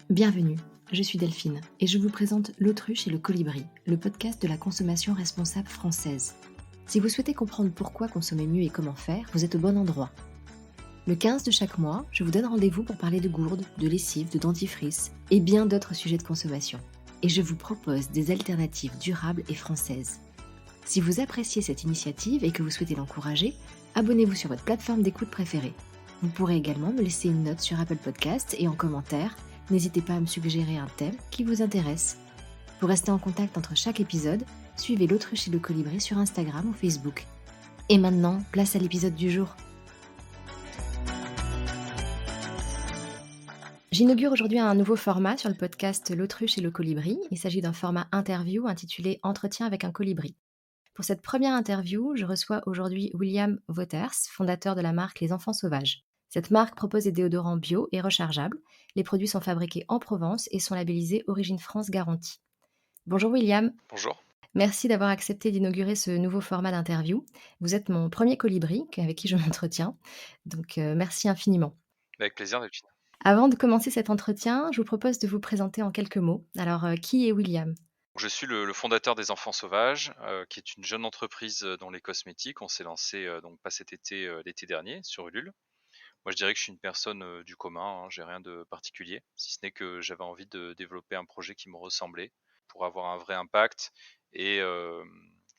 Bienvenue, je suis Delphine et je vous présente L'autruche et le colibri, le podcast de la consommation responsable française. Si vous souhaitez comprendre pourquoi consommer mieux et comment faire, vous êtes au bon endroit. Le 15 de chaque mois, je vous donne rendez-vous pour parler de gourdes, de lessive, de dentifrice et bien d'autres sujets de consommation. Et je vous propose des alternatives durables et françaises. Si vous appréciez cette initiative et que vous souhaitez l'encourager, abonnez-vous sur votre plateforme d'écoute préférée. Vous pourrez également me laisser une note sur Apple Podcasts et en commentaire, n'hésitez pas à me suggérer un thème qui vous intéresse. Pour rester en contact entre chaque épisode, suivez l'Autruche et le colibri sur Instagram ou Facebook. Et maintenant, place à l'épisode du jour. J'inaugure aujourd'hui un nouveau format sur le podcast L'autruche et le colibri. Il s'agit d'un format interview intitulé Entretien avec un colibri. Pour cette première interview, je reçois aujourd'hui William Wouters, fondateur de la marque Les Enfants Sauvages. Cette marque propose des déodorants bio et rechargeables. Les produits sont fabriqués en Provence et sont labellisés Origine France Garantie. Bonjour William. Bonjour. Merci d'avoir accepté d'inaugurer ce nouveau format d'interview. Vous êtes mon premier colibri avec qui je m'entretiens, donc merci infiniment. Avec plaisir, Delphine. Avant de commencer cet entretien, je vous propose de vous présenter en quelques mots. Alors, qui est William ? Je suis le fondateur des Enfants Sauvages, qui est une jeune entreprise dans les cosmétiques. On s'est lancé donc pas cet été, l'été dernier sur Ulule. Moi, je dirais que je suis une personne du commun, hein, j'ai rien de particulier, si ce n'est que j'avais envie de développer un projet qui me ressemblait pour avoir un vrai impact et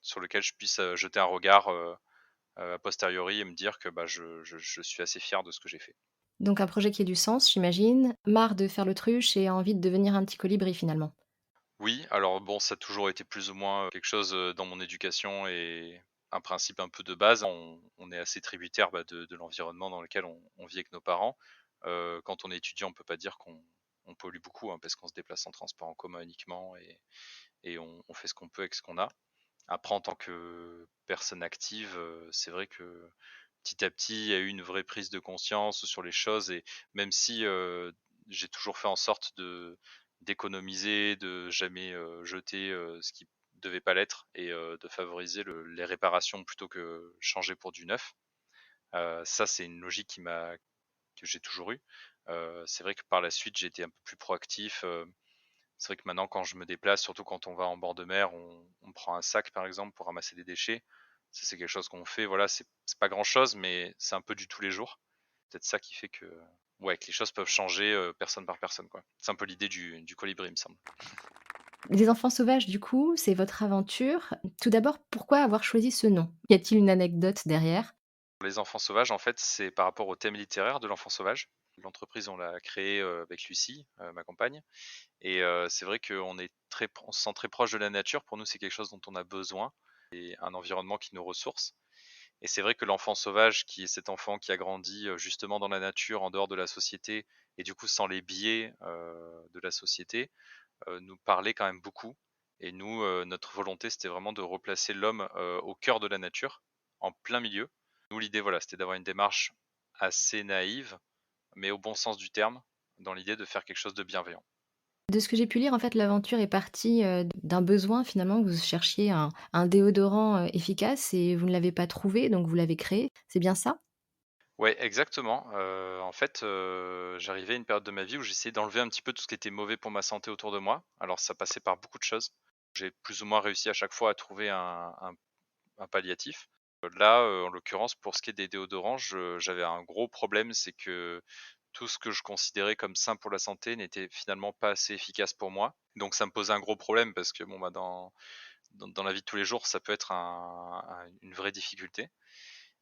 sur lequel je puisse jeter un regard a posteriori et me dire que je suis assez fier de ce que j'ai fait. Donc un projet qui ait du sens, j'imagine. Marre de faire l'autruche et envie de devenir un petit colibri finalement. Oui, alors bon, ça a toujours été plus ou moins, quelque chose, dans mon éducation et un principe un peu de base. On est assez tributaire, de l'environnement dans lequel on vit avec nos parents. Quand on est étudiant, on peut pas dire qu'on pollue beaucoup, hein, parce qu'on se déplace en transport en commun uniquement et on fait ce qu'on peut avec ce qu'on a. Après en tant que personne active, c'est vrai que petit à petit, il y a eu une vraie prise de conscience sur les choses et même si, j'ai toujours fait en sorte de d'économiser, de jamais, jeter, ce qui devait pas l'être et de favoriser les réparations plutôt que changer pour du neuf. Ça, c'est une logique que j'ai toujours eue. C'est vrai que par la suite, j'ai été un peu plus proactif, c'est vrai que maintenant quand je me déplace, surtout quand on va en bord de mer, on prend un sac par exemple pour ramasser des déchets. Ça, c'est quelque chose qu'on fait, voilà, c'est pas grand chose, mais c'est un peu du tous les jours. Peut-être ça qui fait que, ouais, que les choses peuvent changer, personne par personne, quoi. C'est un peu l'idée du colibri, il me semble. Les enfants sauvages, du coup, c'est votre aventure. Tout d'abord, pourquoi avoir choisi ce nom ? Y a-t-il une anecdote derrière ? Les enfants sauvages, en fait, c'est par rapport au thème littéraire de l'enfant sauvage. L'entreprise, on l'a créée, avec Lucie, ma compagne et c'est vrai on se sent très proche de la nature. Pour nous, c'est quelque chose dont on a besoin et un environnement qui nous ressource. Et c'est vrai que l'enfant sauvage, qui est cet enfant qui a grandi justement dans la nature, en dehors de la société, et du coup sans les biais de la société, nous parlait quand même beaucoup. Et nous, notre volonté, c'était vraiment de replacer l'homme au cœur de la nature, en plein milieu. Nous, l'idée, voilà, c'était d'avoir une démarche assez naïve, mais au bon sens du terme, dans l'idée de faire quelque chose de bienveillant. De ce que j'ai pu lire, en fait, l'aventure est partie, d'un besoin finalement, vous cherchiez un déodorant, efficace et vous ne l'avez pas trouvé, donc vous l'avez créé, c'est bien ça? Ouais, exactement. En fait, j'arrivais à une période de ma vie où j'essayais d'enlever un petit peu tout ce qui était mauvais pour ma santé autour de moi. Alors ça passait par beaucoup de choses. J'ai plus ou moins réussi à chaque fois à trouver un palliatif. Là, en l'occurrence, pour ce qui est des déodorants, je j'avais un gros problème, c'est que tout ce que je considérais comme sain pour la santé n'était finalement pas assez efficace pour moi. Donc ça me posait un gros problème parce que bon, dans la vie de tous les jours, ça peut être une vraie difficulté.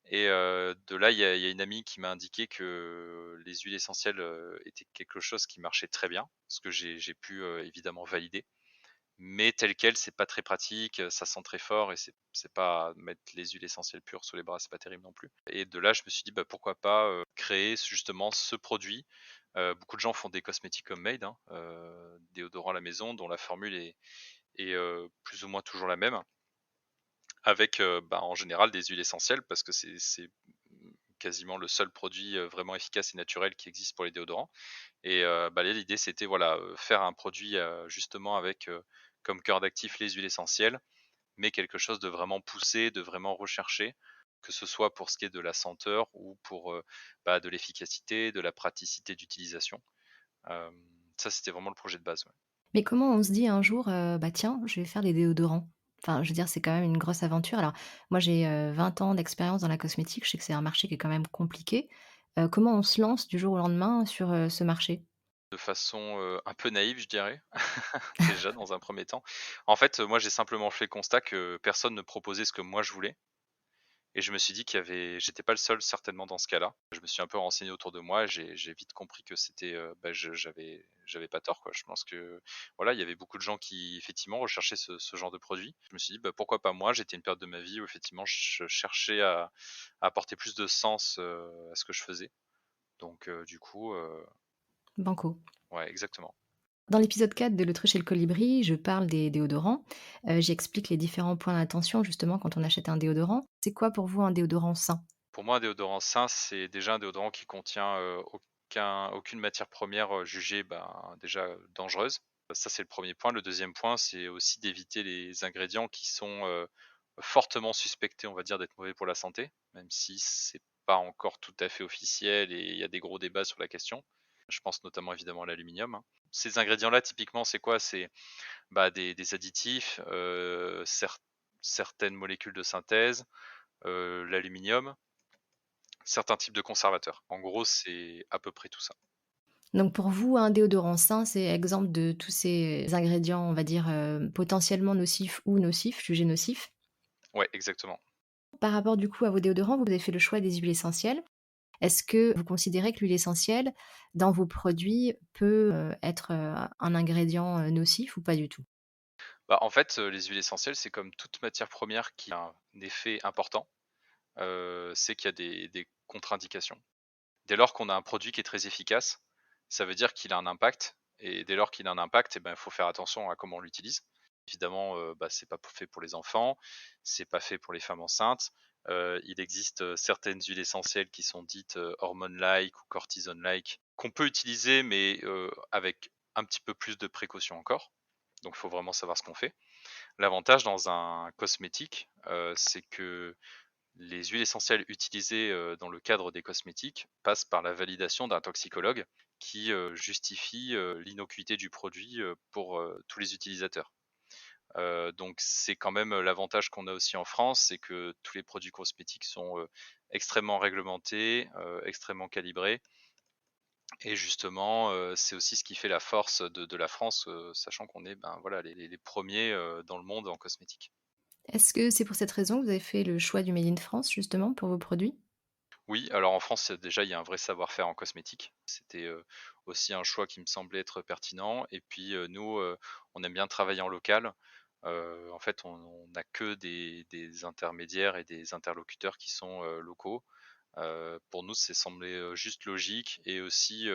Et de là, il y a une amie qui m'a indiqué que les huiles essentielles, étaient quelque chose qui marchait très bien, ce que j'ai pu, évidemment valider. Mais tel quel, c'est pas très pratique, ça sent très fort et c'est pas mettre les huiles essentielles pures sous les bras, c'est pas terrible non plus. Et de là, je me suis dit: «Bah, pourquoi pas, créer justement ce produit?» Beaucoup de gens font des cosmétiques homemade, hein, déodorants à la maison dont la formule est plus ou moins toujours la même avec, en général des huiles essentielles parce que c'est quasiment le seul produit, vraiment efficace et naturel qui existe pour les déodorants. Et là, l'idée c'était voilà, faire un produit, justement avec, comme cœur d'actif les huiles essentielles, mais quelque chose de vraiment poussé, de vraiment recherché, que ce soit pour ce qui est de la senteur ou pour, de l'efficacité, de la praticité d'utilisation. Hem, Ça, c'était vraiment le projet de base, ouais. Mais comment on se dit un jour, «Bah, tiens, je vais faire des déodorants»? Enfin, je veux dire, c'est quand même une grosse aventure. Alors moi, j'ai, 20 ans d'expérience dans la cosmétique. Je sais que c'est un marché qui est quand même compliqué. Comment on se lance du jour au lendemain sur, ce marché? De façon, un peu naïve, je dirais, déjà dans un premier temps. En fait, moi, j'ai simplement fait le constat que personne ne proposait ce que moi je voulais et je me suis dit j'étais pas le seul certainement dans ce cas-là. Je me suis un peu renseigné autour de moi, j'ai vite compris que c'était, bah, j'avais pas tort, quoi. Je pense que, voilà, il y avait beaucoup de gens qui effectivement recherchaient ce genre de produit. Je me suis dit: «Bah, pourquoi pas moi?» J'étais à une période de ma vie où effectivement je cherchais à apporter plus de sens, à ce que je faisais. Donc du coup, Banco. ouais, exactement. Dans l'épisode 4 de «L'autruche et le colibri», je parle des déodorants. J'explique les différents points d'attention justement quand on achète un déodorant. C'est quoi pour vous un déodorant sain? Pour moi, un déodorant sain, c'est déjà un déodorant qui contient, aucune matière première, jugée, ben, déjà, dangereuse. Ça, c'est le premier point. Le deuxième point, c'est aussi d'éviter les ingrédients qui sont, fortement suspectés, on va dire, d'être mauvais pour la santé, même si c'est pas encore tout à fait officiel et il y a des gros débats sur la question. Je pense notamment évidemment à l'aluminium, hein. Ces ingrédients-là, typiquement, c'est quoi? C'est, bah, des additifs, certaines molécules de synthèse, l'aluminium, certains types de conservateurs. En gros, c'est à peu près tout ça. Donc pour vous, un déodorant sain, c'est exemple de tous ces ingrédients, on va dire, potentiellement nocifs ou nocifs, jugés nocifs. Ouais, exactement. Par rapport du coup à vos déodorants, vous avez fait le choix des huiles essentielles. Est-ce que vous considérez que l'huile essentielle, dans vos produits, peut, être, un ingrédient, nocif ou pas du tout? Bah, en fait, les huiles essentielles, c'est comme toute matière première qui a un effet important, c'est qu'il y a des contre-indications. Dès lors qu'on a un produit qui est très efficace, ça veut dire qu'il a un impact et dès lors qu'il a un impact et ben, il faut faire attention à comment on l'utilise. Évidemment, bah, c'est pas fait pour les enfants, c'est pas fait pour les femmes enceintes. Il existe, certaines huiles essentielles qui sont dites, hormone-like ou cortisone-like, qu'on peut utiliser mais, avec un petit peu plus de précaution encore. Donc il faut vraiment savoir ce qu'on fait. L'avantage dans un cosmétique, c'est que les huiles essentielles utilisées, dans le cadre des cosmétiques passent par la validation d'un toxicologue qui, justifie, l'innocuité du produit, pour, tous les utilisateurs. Donc c'est quand même, l'avantage qu'on a aussi en France, c'est que tous les produits cosmétiques sont, extrêmement réglementés, extrêmement calibrés et justement, c'est aussi ce qui fait la force de la France, sachant qu'on est, ben, voilà, les 1ers, dans le monde en cosmétique. Est-ce que c'est pour cette raison que vous avez fait le choix du made in France justement pour vos produits? Oui, alors en France, déjà, il y a un vrai savoir-faire en cosmétique. C'était, aussi un choix qui me semblait être pertinent et puis, nous, on aime bien travailler en local. En fait, on n'a que des intermédiaires et des interlocuteurs qui sont, locaux. Pour nous, c'est semblé, juste logique et aussi,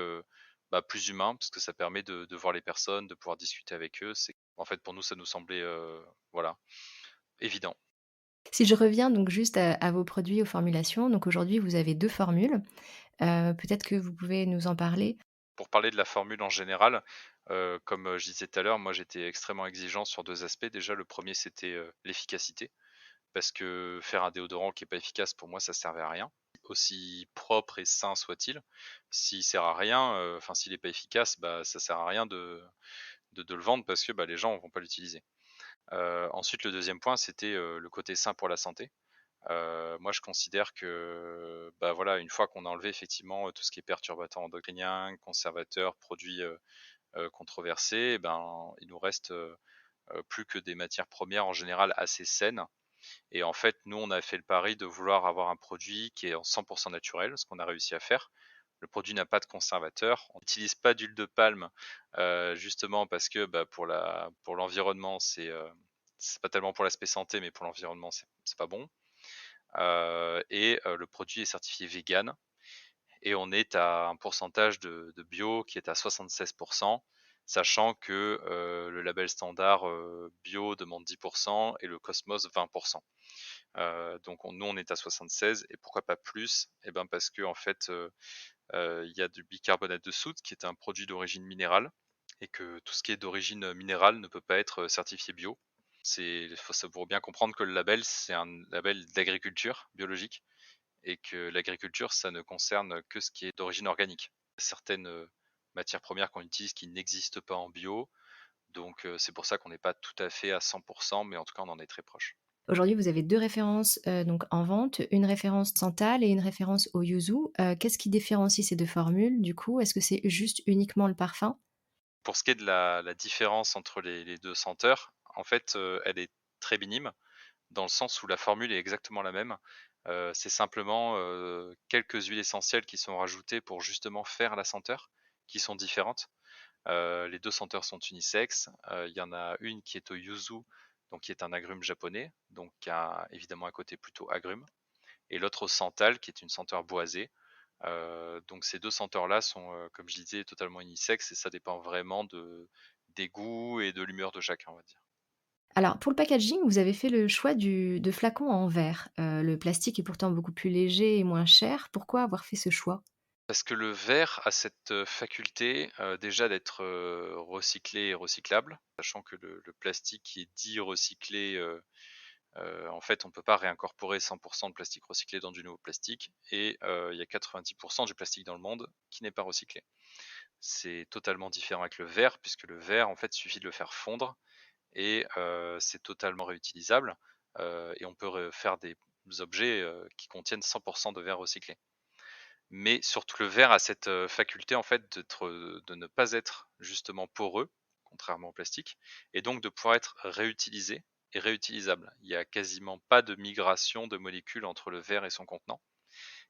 bah, plus humain parce que ça permet de voir les personnes, de pouvoir discuter avec eux. C'est en fait, pour nous, ça nous semblait, voilà, évident. Si je reviens donc juste à vos produits, aux formulations, donc aujourd'hui vous avez 2 formules, peut-être que vous pouvez nous en parler? Pour parler de la formule en général, comme, je disais tout à l'heure, moi j'étais extrêmement exigeant sur 2 aspects. Déjà le premier c'était, l'efficacité, parce que faire un déodorant qui est pas efficace pour moi ça servait à rien. Aussi propre et sain soit-il, s'il sert à rien, enfin s'il est pas efficace, bah, ça sert à rien de le vendre parce que, bah, les gens vont pas l'utiliser. Ensuite le deuxième point c'était, le côté sain pour la santé. Moi, je considère que, bah, voilà, une fois qu'on a enlevé effectivement, tout ce qui est perturbateurs endocriniens, conservateurs, produits, controversés, eh ben, il nous reste, plus que des matières premières en général assez saines et en fait, nous, on a fait le pari de vouloir avoir un produit qui est en 100 naturel, ce qu'on a réussi à faire. Le produit n'a pas de conservateur. On n'utilise pas d'huile de palme, justement parce que, bah, pour l'environnement, c'est pas tellement pour l'aspect santé, mais pour l'environnement, c'est pas bon. Le produit est certifié vegan et on est à un pourcentage de bio qui est à 76, sachant que, le label standard, bio demande 10 et le Cosmos 20. Donc nous, on est à 76 et pourquoi pas plus? Et ben, parce qu'en fait, il y a du bicarbonate de soude qui est un produit d'origine minérale et que tout ce qui est d'origine, minérale ne peut pas être, certifié bio. Il faut bien comprendre que le label, c'est un label d'agriculture biologique et que l'agriculture, ça ne concerne que ce qui est d'origine organique. Certaines, matières premières qu'on utilise qui n'existent pas en bio. Donc c'est pour ça qu'on n'est pas tout à fait à 100, mais en tout cas on en est très proche. Aujourd'hui, vous avez 2 références, donc en vente, une référence santal et une référence au yuzu. Qu'est-ce qui différencie ces 2 formules du coup? Est-ce que c'est juste uniquement le parfum? Pour ce qui est de la différence entre les 2 senteurs, en fait, elle est très minime, dans le sens où la formule est exactement la même. C'est simplement, quelques huiles essentielles qui sont rajoutées pour justement faire la senteur, qui sont différentes. Les 2 senteurs sont unisexes. Il y en a une qui est au yuzu, donc qui est un agrume japonais, donc qui a évidemment un côté plutôt agrume, et l'autre au santal, qui est une senteur boisée. Donc ces 2 senteurs-là sont, comme je disais, totalement unisexes et ça dépend vraiment des goûts et de l'humeur de chacun, on va dire. Alors pour le packaging, vous avez fait le choix de flacons en verre. Le plastique est pourtant beaucoup plus léger et moins cher. Pourquoi avoir fait ce choix? Parce que le verre a cette, faculté, déjà d'être, recyclé et recyclable, sachant que le plastique qui est dit recyclé, en fait, on ne peut pas réincorporer 100 de plastique recyclé dans du nouveau plastique et il y a 90 du plastique dans le monde qui n'est pas recyclé. C'est totalement différent avec le verre, puisque le verre, en fait, il suffit de le faire fondre et c'est totalement réutilisable, et on peut faire des objets, qui contiennent 100 de verre recyclé. Mais surtout le verre a cette, faculté en fait de ne pas être justement poreux, contrairement au plastique, et donc de pouvoir être réutilisé et réutilisable. Il y a quasiment pas de migration de molécules entre le verre et son contenant,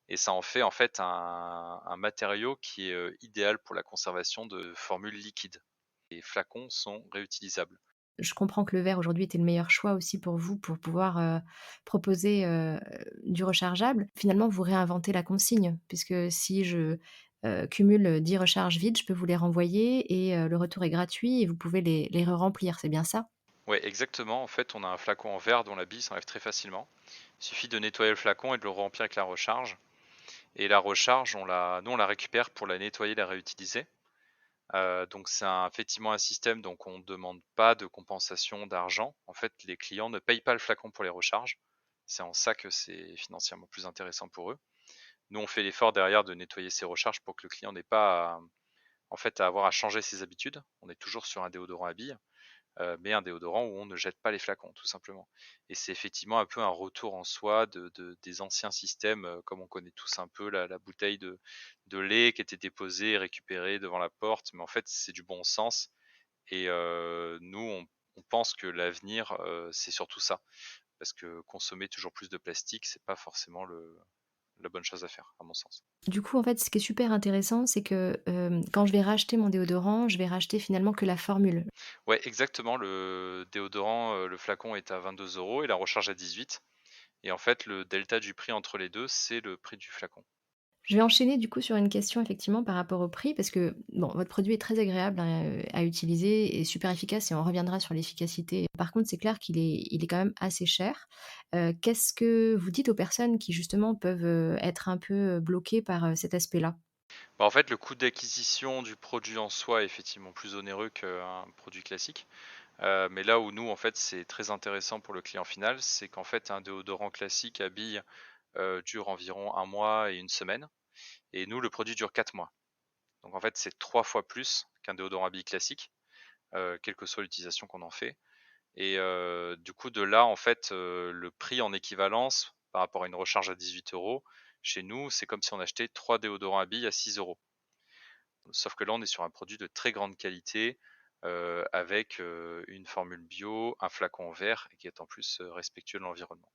et ça en fait un matériau qui est, idéal pour la conservation de formules liquides. Les flacons sont réutilisables. Je comprends que le verre aujourd'hui était le meilleur choix aussi pour vous, pour pouvoir, proposer, du rechargeable. Finalement, vous réinventez la consigne puisque si je, cumule 10 recharges vides, je peux vous les renvoyer et le retour est gratuit et vous pouvez les re-remplir, c'est bien ça? Ouais, exactement. En fait, on a un flacon en verre dont la bille s'enlève très facilement. Il suffit de nettoyer le flacon et de le remplir avec la recharge. Et la recharge, nous, on la récupère pour la nettoyer, la réutiliser. Donc c'est effectivement un système, donc on ne demande pas de compensation d'argent. En fait, les clients ne payent pas le flacon pour les recharges. C'est en ça que c'est financièrement plus intéressant pour eux. Nous, on fait l'effort derrière de nettoyer ses recharges pour que le client n'ait pas en fait, à avoir à changer ses habitudes. On est toujours sur un déodorant à billes, mais un déodorant où on ne jette pas les flacons, tout simplement. Et c'est effectivement un peu un retour en soi des anciens systèmes, comme on connaît tous un peu la bouteille de lait qui était déposée et récupérée devant la porte. Mais en fait, c'est du bon sens. Et nous, on pense que l'avenir, c'est surtout ça. Parce que consommer toujours plus de plastique, c'est pas forcément la bonne chose à faire, à mon sens. Du coup, en fait, ce qui est super intéressant, c'est que, quand je vais racheter mon déodorant, je vais racheter finalement que la formule. Ouais, exactement. Le déodorant, le flacon est à 22 € et la recharge à 18. Et en fait, le delta du prix entre les 2, c'est le prix du flacon. Je vais enchaîner du coup sur une question effectivement par rapport au prix parce que, bon, votre produit est très agréable, hein, à utiliser et super efficace et on reviendra sur l'efficacité. Par contre, c'est clair qu'il est quand même assez cher. Qu'est-ce que vous dites aux personnes qui justement peuvent, être un peu, bloquées par, cet aspect-là? Bah, en fait, le coût d'acquisition du produit en soi est effectivement plus onéreux qu'un produit classique. Mais là où nous, en fait, c'est très intéressant pour le client final, c'est qu'en fait, un déodorant classique à billes, dure environ 1 mois et 1 semaine, et nous, le produit dure 4 mois. Donc en fait, c'est 3 fois plus qu'un déodorant à billes classique, quelle que soit l'utilisation qu'on en fait. Et du coup, de là, en fait, le prix en équivalence par rapport à une recharge à 18 €, chez nous, c'est comme si on achetait 3 déodorants à billes à 6 €. Sauf que là, on est sur un produit de très grande qualité, avec, une formule bio, un flacon en verre et qui est en plus, respectueux de l'environnement.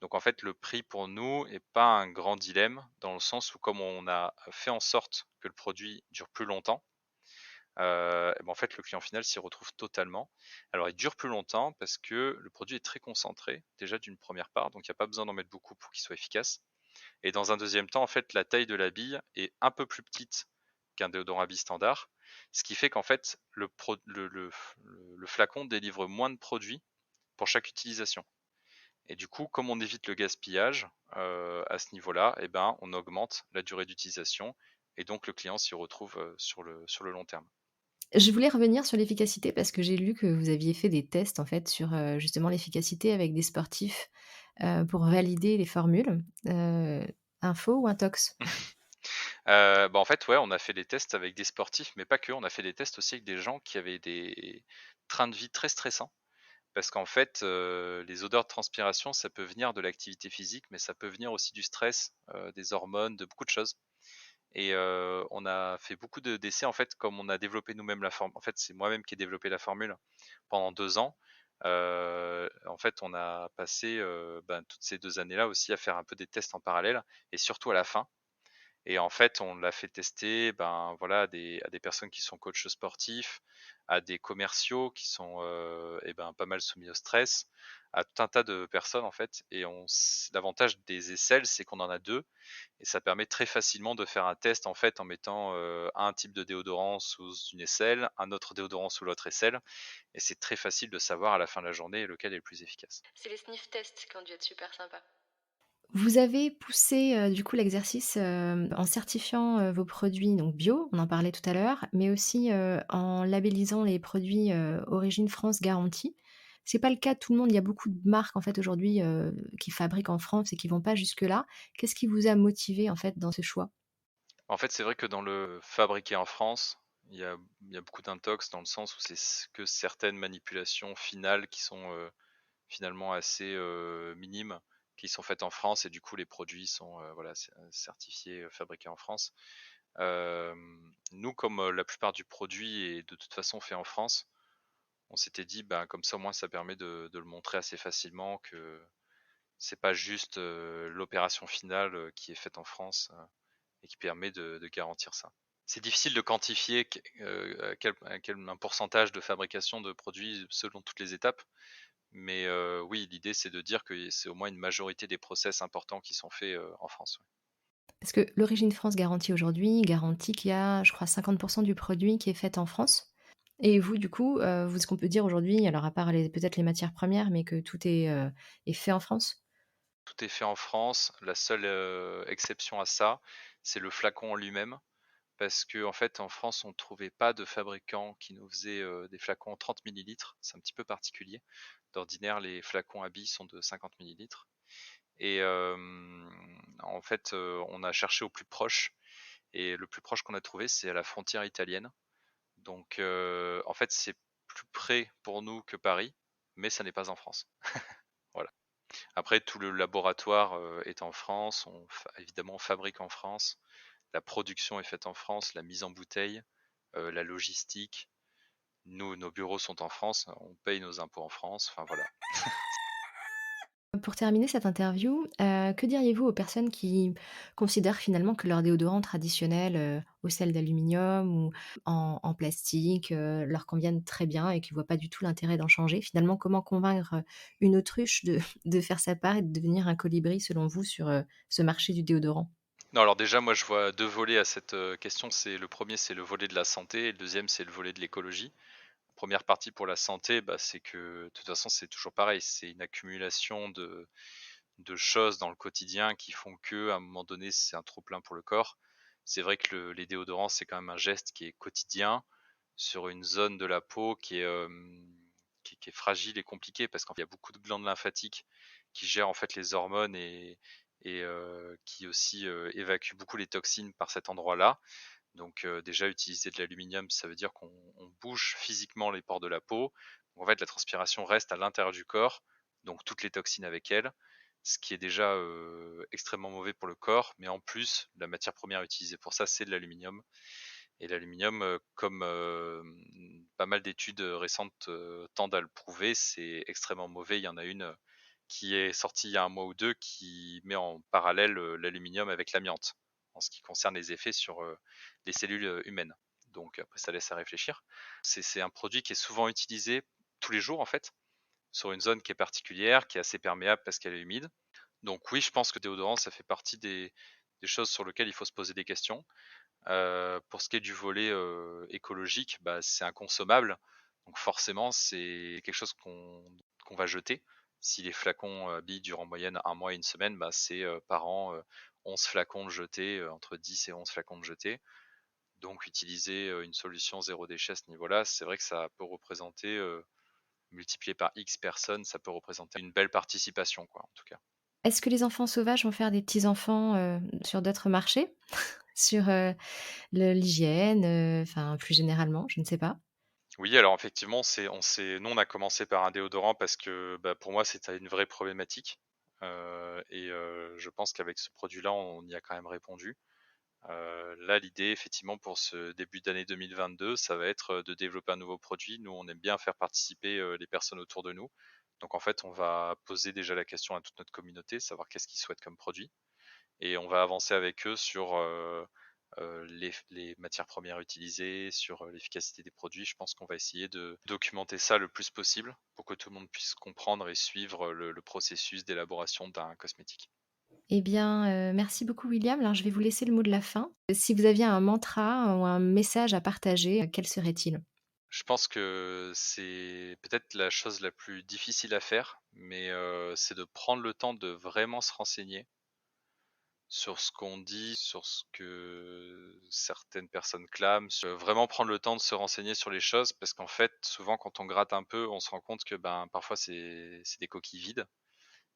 Donc en fait, le prix pour nous est pas un grand dilemme dans le sens où comme on a fait en sorte que le produit dure plus longtemps, et ben, en fait, le client final s'y retrouve totalement. Alors, il dure plus longtemps parce que le produit est très concentré, déjà d'une première part, donc il n'y a pas besoin d'en mettre beaucoup pour qu'il soit efficace. Et dans un deuxième temps, en fait, la taille de la bille est un peu plus petite qu'un déodorant à billes standard, ce qui fait qu'en fait, le flacon délivre moins de produits pour chaque utilisation. Et du coup, comme on évite le gaspillage à ce niveau-là, eh ben, on augmente la durée d'utilisation et donc le client s'y retrouve sur le long terme. Je voulais revenir sur l'efficacité parce que j'ai lu que vous aviez fait des tests en fait sur, justement l'efficacité avec des sportifs, pour valider les formules. Info ou intox? En fait, ouais, on a fait des tests avec des sportifs, mais pas que. On a fait des tests aussi avec des gens qui avaient des trains de vie très stressants. Parce qu'en fait, les odeurs de transpiration, ça peut venir de l'activité physique, mais ça peut venir aussi du stress, des hormones, de beaucoup de choses. Et on a fait beaucoup de d'essais, en fait, comme on a développé nous-mêmes la forme en fait, c'est moi-même qui ai développé la formule pendant 2 ans. En fait, on a passé, toutes ces 2 années-là aussi à faire un peu des tests en parallèle et surtout à la fin. Et en fait, on l'a fait tester, voilà, à des personnes qui sont coachs sportifs, à des commerciaux qui sont, pas mal soumis au stress, à tout un tas de personnes, en fait. Et l'avantage des aisselles, c'est qu'on en a 2 et ça permet très facilement de faire un test, en fait, en mettant, un type de déodorant sous une aisselle, un autre déodorant sous l'autre aisselle et c'est très facile de savoir à la fin de la journée lequel est le plus efficace. C'est les sniff tests qui ont dû être super sympas. Vous avez poussé, du coup l'exercice, en certifiant, vos produits donc bio, on en parlait tout à l'heure, mais aussi, en labellisant les produits, origine France garantie. C'est pas le cas de tout le monde, il y a beaucoup de marques en fait aujourd'hui, qui fabriquent en France et qui vont pas jusque-là. Qu'est-ce qui vous a motivé en fait dans ce choix? En fait, c'est vrai que dans le fabriqué en France, il y a beaucoup d'intox dans le sens où que certaines manipulations finales qui sont finalement assez minimes, qui sont faites en France et du coup les produits sont voilà, certifiés, fabriqués en France. Nous, comme la plupart du produit est de toute façon fait en France, on s'était dit, ben, comme ça au moins ça permet de le montrer assez facilement que c'est pas juste l'opération finale qui est faite en France et qui permet de garantir ça. C'est difficile de quantifier un pourcentage de fabrication de produits selon toutes les étapes, mais oui, l'idée c'est de dire que c'est au moins une majorité des process importants qui sont faits en France. Ouais. Parce que l'Origine France Garantie aujourd'hui garantit qu'il y a, je crois 50 du produit qui est fait en France et vous du coup, vous ce qu'on peut dire aujourd'hui, alors à part les peut-être les matières premières, mais que tout est fait en France? Tout est fait en France. La seule exception à ça, c'est le flacon en lui-même. Parce que en fait, en France, on ne trouvait pas de fabricant qui nous faisait des flacons 30 millilitres. C'est un petit peu particulier. D'ordinaire, les flacons à billes sont de 50 millilitres. Et en fait, on a cherché au plus proche. Et le plus proche qu'on a trouvé, c'est à la frontière italienne. Donc, en fait, c'est plus près pour nous que Paris, mais ça n'est pas en France. Voilà. Après, tout le laboratoire est en France. Évidemment, on fabrique en France. La production est faite en France. La mise en bouteille, la logistique. Nous, nos bureaux sont en France. On paye nos impôts en France. Enfin, voilà. Pour terminer cette interview, que diriez-vous aux personnes qui considèrent finalement que leur déodorant traditionnel, au sel d'aluminium ou en plastique, leur conviennent très bien et qui ne voient pas du tout l'intérêt d'en changer? Finalement, comment convaincre, une autruche de de faire sa part et de devenir un colibri selon vous sur, ce marché du déodorant? Non, alors déjà, moi, je vois deux volets à cette question. C'est le premier, c'est le volet de la santé, et le deuxième, c'est le volet de l'écologie. Première partie pour la santé, c'est que de toute façon, c'est toujours pareil. C'est une accumulation de choses dans le quotidien qui font que, à un moment donné, c'est un trop plein pour le corps. C'est vrai que les déodorants, c'est quand même un geste qui est quotidien sur une zone de la peau qui est fragile et compliquée parce qu'il y a beaucoup de glandes lymphatiques qui gèrent en fait les hormones et qui aussi évacuent beaucoup les toxines par cet endroit-là. Donc déjà utiliser de l'aluminium, ça veut dire qu'on bouge physiquement les pores de la peau. Donc, en fait, la transpiration reste à l'intérieur du corps, donc toutes les toxines avec elle, ce qui est déjà extrêmement mauvais pour le corps. Mais en plus, la matière première utilisée pour ça, c'est de l'aluminium. Et l'aluminium, comme pas mal d'études récentes tendent à le prouver, c'est extrêmement mauvais. Il y en a une qui est sortie il y a un mois ou deux qui met en parallèle l'aluminium avec l'amiante en ce qui concerne les effets sur les cellules humaines. Donc après, ça laisse à réfléchir. C'est un produit qui est souvent utilisé tous les jours en fait, sur une zone qui est particulière, qui est assez perméable parce qu'elle est humide. Donc oui, je pense que le déodorant, ça fait partie des choses sur lesquelles il faut se poser des questions. Pour ce qui est du volet écologique, c'est inconsommable. Donc forcément, c'est quelque chose qu'on va jeter. Si les flacons billes durent en moyenne un mois et une semaine, c'est par an 11 flacons de jetés, entre 10 et 11 flacons de jetés. Donc utiliser une solution zéro déchet à ce niveau-là, c'est vrai que ça peut représenter, multiplié par X personnes, ça peut représenter une belle participation, quoi, en tout cas. Est-ce que les enfants sauvages vont faire des petits enfants, sur d'autres marchés? sur l'hygiène, enfin plus généralement, je ne sais pas. Oui, alors effectivement, nous, on a commencé par un déodorant parce que bah, pour moi, c'était une vraie problématique. Je pense qu'avec ce produit-là, on y a quand même répondu. Là, l'idée, effectivement, pour ce début d'année 2022, ça va être de développer un nouveau produit. Nous, on aime bien faire participer les personnes autour de nous. Donc, en fait, on va poser déjà la question à toute notre communauté, savoir qu'est-ce qu'ils souhaitent comme produit. Et on va avancer avec eux sur les matières premières utilisées, sur l'efficacité des produits. Je pense qu'on va essayer de documenter ça le plus possible pour que tout le monde puisse comprendre et suivre le processus d'élaboration d'un cosmétique. Eh bien, merci beaucoup William. Alors je vais vous laisser le mot de la fin. Si vous aviez un mantra ou un message à partager, quel serait-il? Je pense que c'est peut-être la chose la plus difficile à faire, mais c'est de prendre le temps de vraiment se renseigner sur ce qu'on dit, sur ce que certaines personnes clament, vraiment prendre le temps de se renseigner sur les choses parce qu'en fait, souvent quand on gratte un peu, on se rend compte que ben parfois c'est des coquilles vides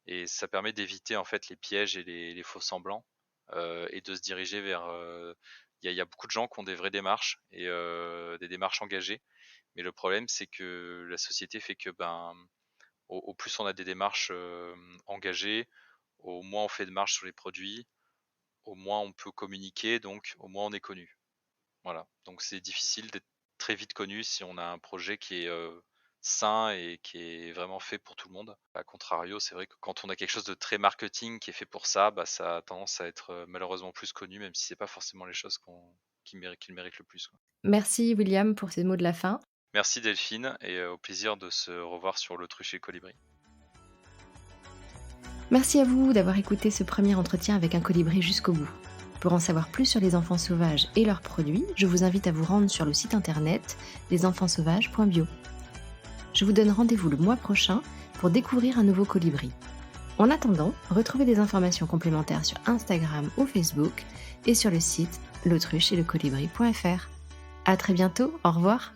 et ça permet d'éviter en fait les pièges et les faux semblants et de se diriger vers il y a beaucoup de gens qui ont des vraies démarches et des démarches engagées, mais le problème c'est que la société fait que ben au plus on a des démarches engagées, au moins on fait de marge sur les produits, au moins on peut communiquer, donc au moins on est connu. Voilà, donc c'est difficile d'être très vite connu si on a un projet qui est, sain et qui est vraiment fait pour tout le monde. A contrario, c'est vrai que quand on a quelque chose de très marketing qui est fait pour ça, bah, ça a tendance à être, malheureusement plus connu, même si c'est pas forcément les choses qui le méritent le plus, quoi. Merci William pour ces mots de la fin. Merci Delphine et au plaisir de se revoir sur l'Autruche et le Colibri. Merci à vous d'avoir écouté ce premier entretien avec un colibri jusqu'au bout. Pour en savoir plus sur les enfants sauvages et leurs produits, je vous invite à vous rendre sur le site internet lesenfantssauvages.bio. Je vous donne rendez-vous le mois prochain pour découvrir un nouveau colibri. En attendant, retrouvez des informations complémentaires sur Instagram ou Facebook et sur le site l'autruche et le colibri.fr. À très bientôt, au revoir.